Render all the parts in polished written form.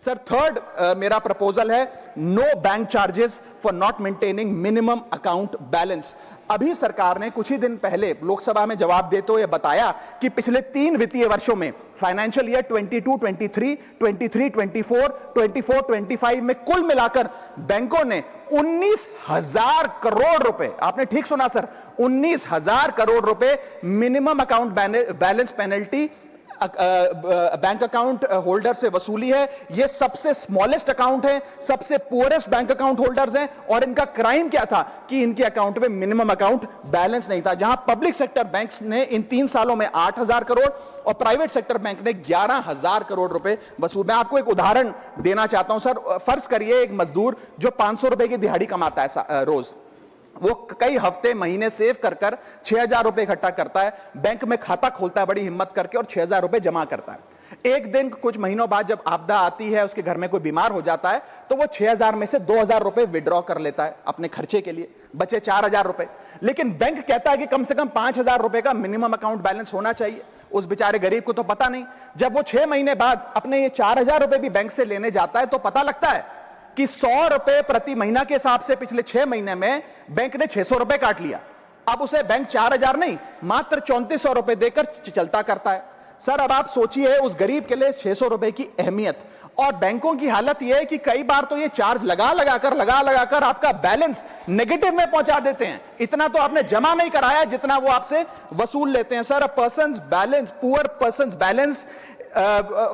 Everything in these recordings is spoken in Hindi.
सर थर्ड मेरा प्रपोजल है no bank charges for not maintaining minimum account balance. अभी सरकार ने कुछ ही दिन पहले लोकसभा में जवाब देते हुए बताया कि पिछले 3 वित्तीय वर्षों में फाइनेंशियल ईयर 22-23, 23-24, 24-25 में कुल मिलाकर बैंकों ने 19,000 करोड़ रुपए, आपने ठीक सुना सर, 19,000 करोड़ रुपए minimum account balance penalty bank account holder से वसूली है। ये सबसे स्मॉलेस्ट अकाउंट है, सबसे पुअरेस्ट बैंक अकाउंट होल्डर्स हैं, और इनका क्राइम क्या था कि इनके अकाउंट में मिनिमम अकाउंट बैलेंस नहीं था। जहां पब्लिक सेक्टर बैंक्स ने इन 3 सालों में 8,000 करोड़ और प्राइवेट सेक्टर बैंक ने 11,000 करोड़ रुपए वसूल। मैं आपको एक उदाहरण देना चाहता हूं सर। फर्ज करिए एक मजदूर जो 500 रुपए की दिहाड़ी कमाता है रोज, वो कई हफ्ते महीने सेव कर 6,000 रुपए इकट्ठा करता है, बैंक में खाता खोलता है बड़ी हिम्मत करके और 6,000 रुपए जमा करता है। एक दिन कुछ महीनों बाद जब आपदा आती है, उसके घर में कोई बीमार हो जाता है, तो वो 6,000 में से 2,000 रुपए विड्रॉ कर लेता है अपने खर्चे के लिए, बचे 4,000 रुपए। लेकिन बैंक कहता है कि कम से कम 5,000 रुपए का मिनिमम अकाउंट बैलेंस होना चाहिए। उस बेचारे गरीब को तो पता नहीं। जब वो 6 महीने बाद अपने ये 4,000 रुपए भी बैंक से लेने जाता है तो पता लगता है कि 100 रुपए प्रति महीना के हिसाब से पिछले 6 महीने में बैंक ने 600 रुपए काट लिया। अब उसे बैंक 4,000 नहीं, मात्र 3,400 रुपए देकर चलता करता है। सर अब आप सोचिए उस गरीब के लिए 600 रुपए की अहमियत। और बैंकों की हालत यह है कि कई बार तो ये चार्ज लगा लगाकर आपका बैलेंस नेगेटिव में पहुंचा देते हैं। इतना तो आपने जमा नहीं कराया जितना वो आपसे वसूल लेते हैं। Sir, poor persons balance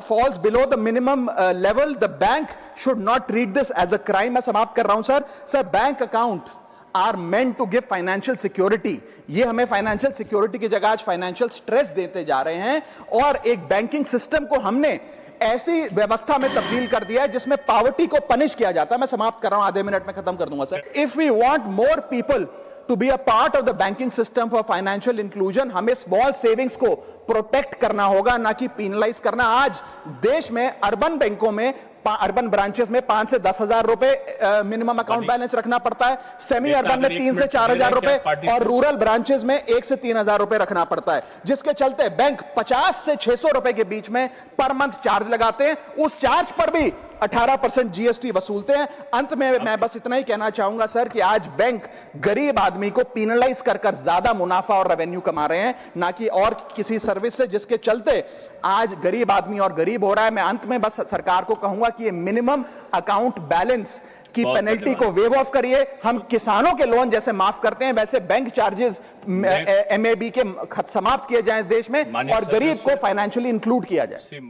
falls below the minimum level, the bank should not treat this as a crime। मैं समाप्त कर रहा हूं sir. Bank account are meant to give financial security। ये हमें फाइनेंशियल सिक्योरिटी की जगह आज फाइनेंशियल स्ट्रेस देते जा रहे हैं, और एक बैंकिंग सिस्टम को हमने ऐसी व्यवस्था में तब्दील कर दिया है जिसमें पॉवर्टी को पनिश किया जाता है। मैं समाप्त कर रहा हूं, आधे मिनट में खत्म कर दूंगा sir. If we want more people to be a part of the banking system for financial inclusion, हमें स्मॉल सेविंग्स को प्रोटेक्ट करना होगा, ना कि पीनलाइज करना। आज देश में अर्बन बैंकों में, अर्बन ब्रांचेस में 5 से 10,000 रुपए मिनिमम अकाउंट बैलेंस रखना पड़ता है, सेमी अर्बन में 3 से 4,000 रुपए, और रूरल ब्रांचेस में 1 से 3,000 रुपए रखना पड़ता है, जिसके चलते बैंक 50 से 600 रुपए के बीच में पर मंथ चार्ज लगाते हैं। उस चार्ज पर भी 18% जीएसटी वसूलते हैं। अंत में मैं बस इतना ही कहना चाहूंगा सर कि आज बैंक गरीब आदमी को पीनलाइज कर ज्यादा मुनाफा और रेवेन्यू कमा रहे हैं, ना कि और किसी सर्विस से, जिसके चलते आज गरीब आदमी और गरीब हो रहा है। मैं अंत में बस सरकार को कहूंगा कि ये मिनिमम अकाउंट बैलेंस की पेनल्टी को वेव ऑफ करिए। हम किसानों के लोन जैसे माफ करते हैं, वैसे बैंक चार्जेस एमएबी के समाप्त किए जाएं इस देश में, और गरीब को फाइनेंशियली इंक्लूड किया जाए।